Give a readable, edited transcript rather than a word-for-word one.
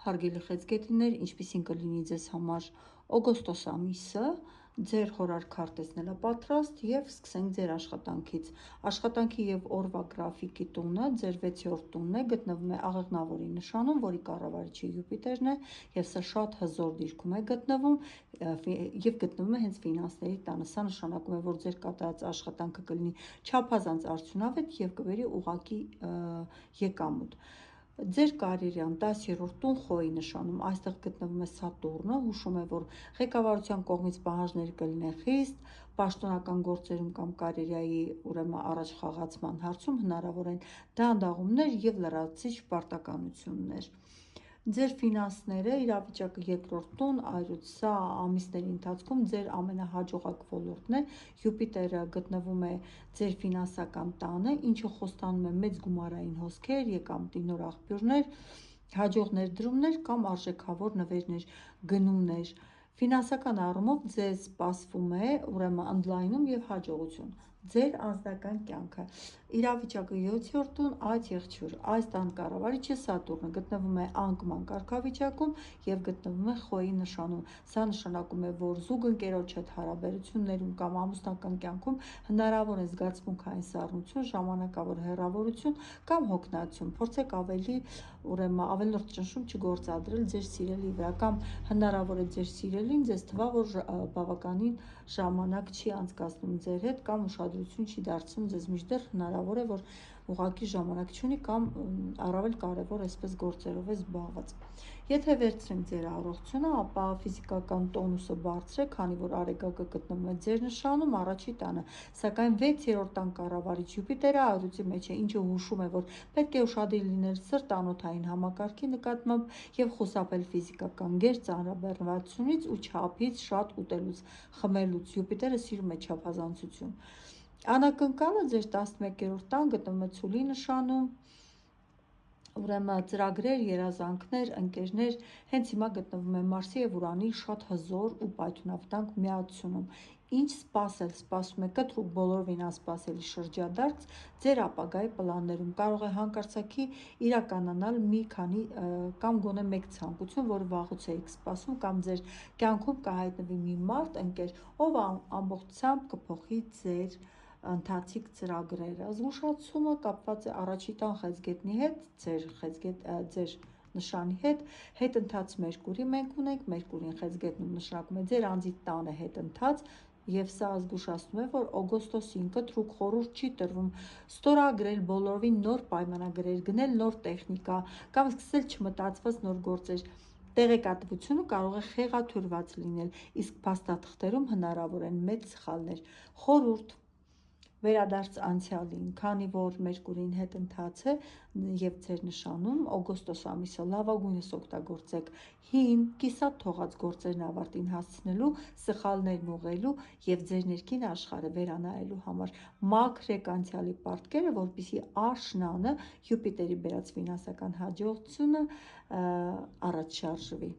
Հարգելի խեցգետիներ, ինչպիսին կլինի ձեզ համար օգոստոս ամիսը, ձեր հորար քարտեզն է պատրաստ եւ սկսենք ձեր աշխատանքից։ Աշխատանքի եւ օրվա գրաֆիկի տունը ձեր 6-րդ տունն է, գտնվում է աղեղնավորի նշանում, որի կառավարիչը Յուպիտերն է եւ սա շատ հզոր դիրքում է գտնվում եւ գտնվում է հենց ֆինանսների տանը։ Սա նշանակում է, որ ձեր կատարած աշխատանքը կլինի չափազանց արդյունավետ եւ կբերի ուղղակի եկամուտ։ Ձեր կարիերան 10-րդ տուն խոյի նշանում, այստեղ գտնվում է Սատուրնը, հուշում է, որ ղեկավարության կողմից պահանջներ կլինեն խիստ, պաշտոնական գործերում կամ կարիերայի առաջխաղացման հարցում հնարավոր են դանդաղումներ եւ լրացուցիչ պարտականություններ։ Ձեր ֆինանսները, իրավիճակը 2-րդ տուն, այրուց սա ամիսների ընթացքում ձեր ամենահաջողակ ոլորտն է, Յուպիտերը գտնվում է ձեր ֆինանսական տանը, ինչը խոստանում է մեծ գումարային հոսքեր, եկամտի նոր աղբյուրներ, հաջող ներդրումներ կամ արժեքավոր նվերներ, գնումներ։ Ֆինանսական առումով ձեզ սպասվում է ընդլայնում եւ հաջողություն։ Ձեր անձնական կյանքը, իրավիճակը 7-րդ տուն, այդ եղջյուր, այս տան կառավարիչը Սատուրնը գտնվում է անկման կարգավիճակում եւ գտնվում է խոյի նշանում։ Սա նշանակում է, որ զուգընկերոջ հետ հարաբերություններում կամ ամուսնական կյանքում հնարավոր է զգացմունքային սառնություն, ժամանակավոր հեռավորություն կամ հոգնածություն։ Փորձեք ավելորդ ճնշում չգործադրել ձեր սիրելի վրա, կամ հնարավոր է ձեր սիրելին ձեզ թվա, որ բավականին ժամանակ չի անցկացնում ձեր հետ կամ ուշադրություն չի դարձնում ձեզ, մինչդեռ հնարավոր է, որ ուղղակի ժամանակ չունի կամ առավել կարևոր այսպես գործերով է զբաղված։ Եթե վերցնենք ձեր առողջությունը, ապա ֆիզիկական տոնուսը բարձր է, քանի որ Արեգակը գտնվում է ձեր նշանում, առաջի տանը, սակայն 6-րդ տան կառավարիչ Յուպիտերը առյուծի մեջ է, ինչը հուշում է, որ պետք է ուշադիր լինել սրտանոթային համակարգի նկատմամբ եւ խուսափել ֆիզիկական գեր ծանրաբեռնվածությունից ու չափից շատ ուտելուց, խմելուց։ Յուպիտերը սիրում է չափազանցություն։ Անակնկալը ձեր 11-րդ տան գտնվում է Ցուլի նշանում, ծրագրեր, երազանքներ, ընկերներ, հենց հիմա գտնվում է Մարսի եւ Ուրանի շատ հզոր ու պայթյունավտանգ միացությունում։ Ինչ սպասել, սպասում է կտրուկ, բոլորովին անսպասելի շրջադարձ ձեր ապագայի պլաններում, կարող է հանկարծակի իրականանալ մի քանի կամ գոնե մեկ ցանկություն, որը վաղուց էիք սպասում, կամ ձեր կյանքում կհայտնվի մի մարդ, ընկեր, ով ամբողջությամբ կփոխի ձեր ընթացիկ ծրագրերը։ Զգուշացումը կապված է առաջի տան խեցգետնի հետ, ձեր նշանի հետ ընթաց Մերկուրի մենք ունենք, Մերկուրին խեցգետնում նշանակում է ձեր անձի տանը հետընթաց, եւ սա զգուշացնում է, որ օգոստոսին կտրուկ խորհուրդ չի տրվում ստորագրել բոլորովին նոր պայմանագրեր, գնել նոր տեխնիկա կամ սկսել չմտածված նոր գործեր։ Տեղեկատվությունը կարող է խեղաթյուրված լինել, իսկ փաստաթղթերում հնարավոր են մեծ սխալներ։ Խորհուրդ. Վերադարձ անցյալին, քանի որ Մերկուրին հետընթաց է եւ ձեր նշանում, օգոստոս ամիսը լավագույնս օգտագործեք հին, կիսատ թողած գործերն ավարտին հասցնելու, սխալներն ուղղելու եւ ձեր ներքին աշխարհը վերանայելու համար։ Մաքրեք անցյալի պարտքերը, որպեսզի աշնանը Յուպիտերի բերած ֆինանսական հաջողությունը առաջ շարժվի։